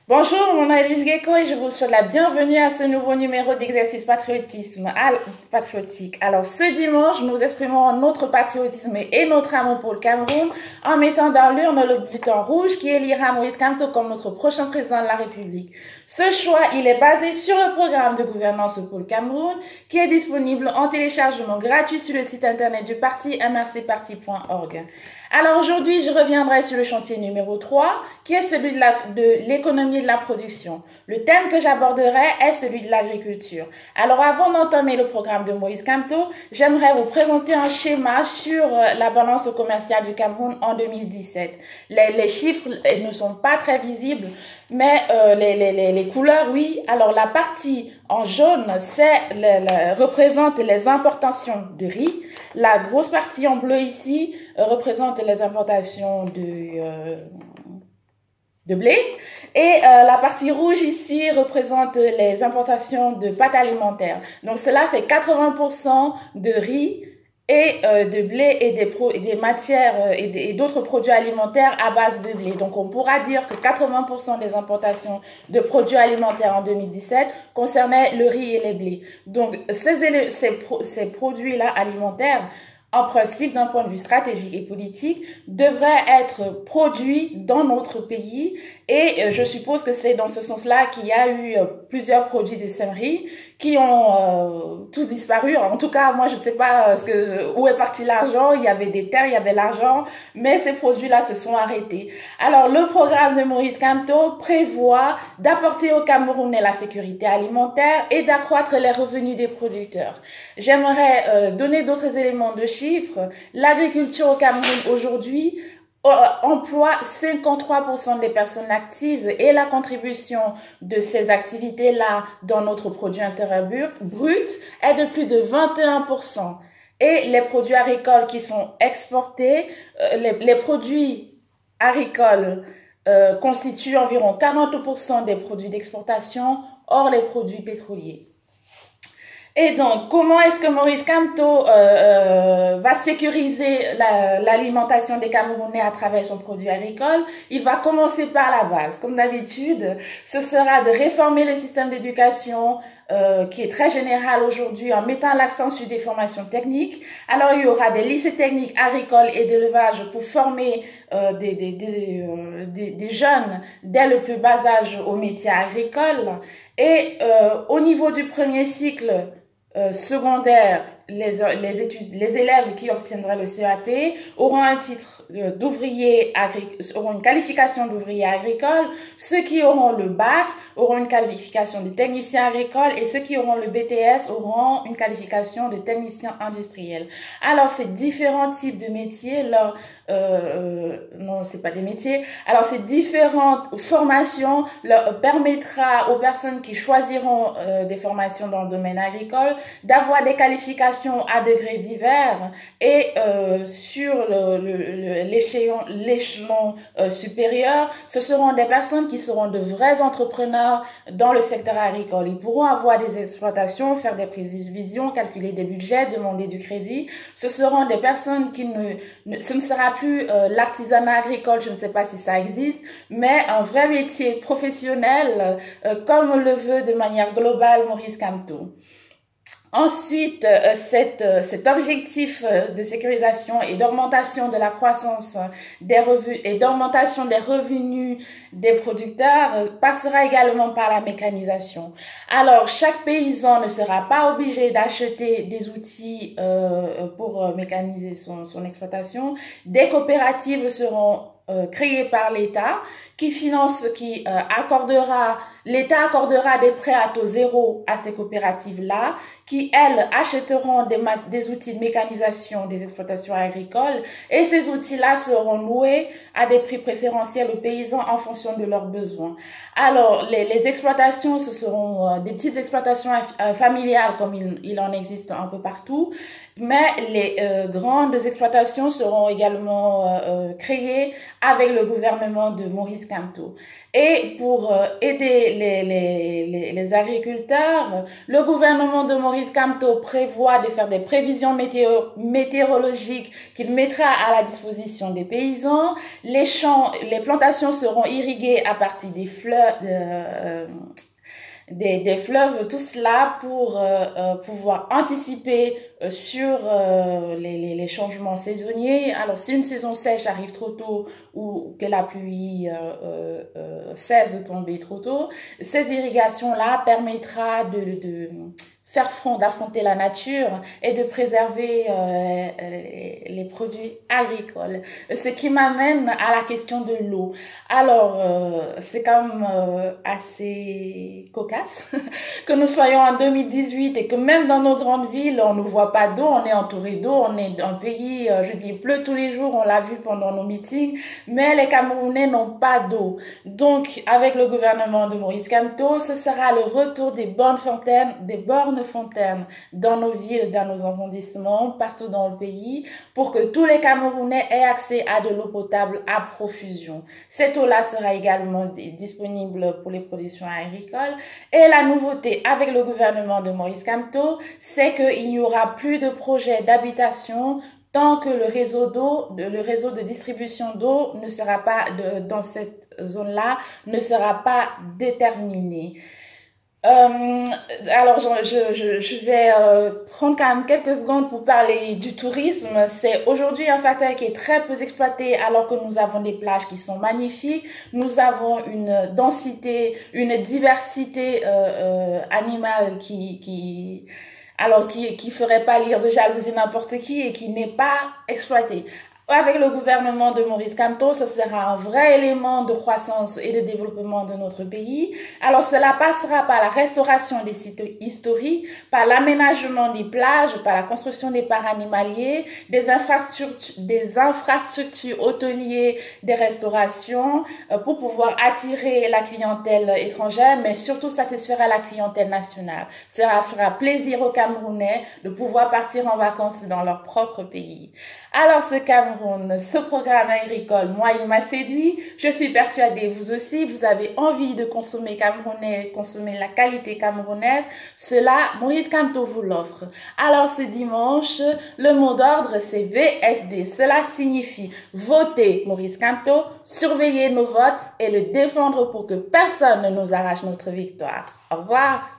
Bonjour, mon nom est Louise Gecko et je vous souhaite la bienvenue à ce nouveau numéro d'exercice patriotique. Alors, ce dimanche, nous exprimons notre patriotisme et notre amour pour le Cameroun en mettant dans l'urne le bulletin rouge qui élira Maurice Kamto comme notre prochain président de la République. Ce choix, il est basé sur le programme de gouvernance pour le Cameroun qui est disponible en téléchargement gratuit sur le site internet du parti mrcparti.org. Alors aujourd'hui, je reviendrai sur le chantier numéro 3, qui est celui de l'économie de la production. Le thème que j'aborderai est celui de l'agriculture. Alors avant d'entamer le programme de Maurice Kamto, j'aimerais vous présenter un schéma sur la balance commerciale du Cameroun en 2017. Les chiffres ne sont pas très visibles, mais les couleurs, oui. Alors la partie en jaune, représente les importations de riz. La grosse partie en bleu ici représente les importations de blé. Et la partie rouge ici représente les importations de pâtes alimentaires. Donc cela fait 80% de riz et de blé et des matières et d'autres produits alimentaires à base de blé. Donc on pourra dire que 80% des importations de produits alimentaires en 2017 concernaient le riz et les blés. Donc ces produits-là alimentaires, en principe, d'un point de vue stratégique et politique, devraient être produits dans notre pays. Et je suppose que c'est dans ce sens-là qu'il y a eu plusieurs produits de Semri qui ont tous disparu. En tout cas, moi, je ne sais pas où est parti l'argent. Il y avait des terres, il y avait l'argent, mais ces produits-là se sont arrêtés. Alors, le programme de Maurice Kamto prévoit d'apporter aux Camerounais la sécurité alimentaire et d'accroître les revenus des producteurs. J'aimerais donner d'autres éléments de chiffres. L'agriculture au Cameroun aujourd'hui emploie 53% des personnes actives et la contribution de ces activités-là dans notre produit intérieur brut est de plus de 21%. Et les produits agricoles qui sont exportés, les produits agricoles constituent environ 40% des produits d'exportation, hors les produits pétroliers. Et donc, comment est-ce que Maurice Kamto va sécuriser l'alimentation des Camerounais à travers son produit agricole? Il va commencer par la base. Comme d'habitude, ce sera de réformer le système d'éducation qui est très général aujourd'hui en mettant l'accent sur des formations techniques. Alors, il y aura des lycées techniques agricoles et d'élevage pour former des jeunes dès le plus bas âge au métier agricole. Et au niveau du premier cycle secondaire, les élèves qui obtiendraient le CAP auront un titre d'ouvrier agricole, auront une qualification d'ouvrier agricole. Ceux qui auront le bac auront une qualification de technicien agricole et ceux qui auront le BTS auront une qualification de technicien industriel. Alors, ces différents types de métiers, non, c'est pas des métiers. Alors, ces différentes formations leur permettra aux personnes qui choisiront des formations dans le domaine agricole d'avoir des qualifications à degrés divers et sur l'échelon supérieur, ce seront des personnes qui seront de vrais entrepreneurs dans le secteur agricole. Ils pourront avoir des exploitations, faire des prévisions, calculer des budgets, demander du crédit. Ce seront des personnes ce ne sera plus l'artisanat agricole, je ne sais pas si ça existe, mais un vrai métier professionnel comme le veut de manière globale Maurice Kamto. Ensuite, cet objectif de sécurisation et d'augmentation de la croissance des revenus et d'augmentation des revenus des producteurs passera également par la mécanisation. Alors, chaque paysan ne sera pas obligé d'acheter des outils pour mécaniser son exploitation. Des coopératives seront créées par l'État l'État accordera des prêts à taux zéro à ces coopératives-là, qui, elles, achèteront des outils de mécanisation des exploitations agricoles et ces outils-là seront loués à des prix préférentiels aux paysans en fonction de leurs besoins. Alors, les exploitations, ce seront des petites exploitations familiales comme il en existe un peu partout, mais les grandes exploitations seront également créées avec le gouvernement de Maurice Kamto. Et pour aider les agriculteurs, le gouvernement de Maurice Kamto prévoit de faire des prévisions météorologiques qu'il mettra à la disposition des paysans. Les plantations seront irriguées à partir des fleuves, tout cela pour pouvoir anticiper sur les changements saisonniers. Alors, si une saison sèche arrive trop tôt ou que la pluie cesse de tomber trop tôt, ces irrigations-là permettra de faire front, d'affronter la nature et de préserver les produits agricoles. Ce qui m'amène à la question de l'eau. Alors, c'est quand même assez cocasse que nous soyons en 2018 et que même dans nos grandes villes, on ne voit pas d'eau, on est entouré d'eau, on est un pays, je dis, il pleut tous les jours, on l'a vu pendant nos meetings, mais les Camerounais n'ont pas d'eau. Donc, avec le gouvernement de Maurice Kamto, ce sera le retour des bornes fontaines dans nos villes, dans nos arrondissements, partout dans le pays, pour que tous les Camerounais aient accès à de l'eau potable à profusion. Cette eau-là sera également disponible pour les productions agricoles. Et la nouveauté avec le gouvernement de Maurice Kamto, c'est qu'il n'y aura plus de projets d'habitation tant que le réseau de distribution d'eau ne sera pas dans cette zone-là ne sera pas déterminé. Alors, je vais prendre quand même quelques secondes pour parler du tourisme. C'est aujourd'hui un facteur qui est très peu exploité alors que nous avons des plages qui sont magnifiques. Nous avons une densité, une diversité animale qui ferait pâlir de jalousie n'importe qui et qui n'est pas exploité. Avec le gouvernement de Maurice Kamto, ce sera un vrai élément de croissance et de développement de notre pays. Alors, cela passera par la restauration des sites historiques, par l'aménagement des plages, par la construction des parcs animaliers, des infrastructures hôtelières, des restaurations, pour pouvoir attirer la clientèle étrangère, mais surtout satisfaire à la clientèle nationale. Cela fera plaisir aux Camerounais de pouvoir partir en vacances dans leur propre pays. Alors, ce programme agricole, moi, il m'a séduit. Je suis persuadée, vous aussi, vous avez envie de consommer camerounais, consommer la qualité camerounaise. Cela, Maurice Kamto vous l'offre. Alors, ce dimanche, le mot d'ordre, c'est VSD. Cela signifie voter Maurice Kamto, surveiller nos votes et le défendre pour que personne ne nous arrache notre victoire. Au revoir.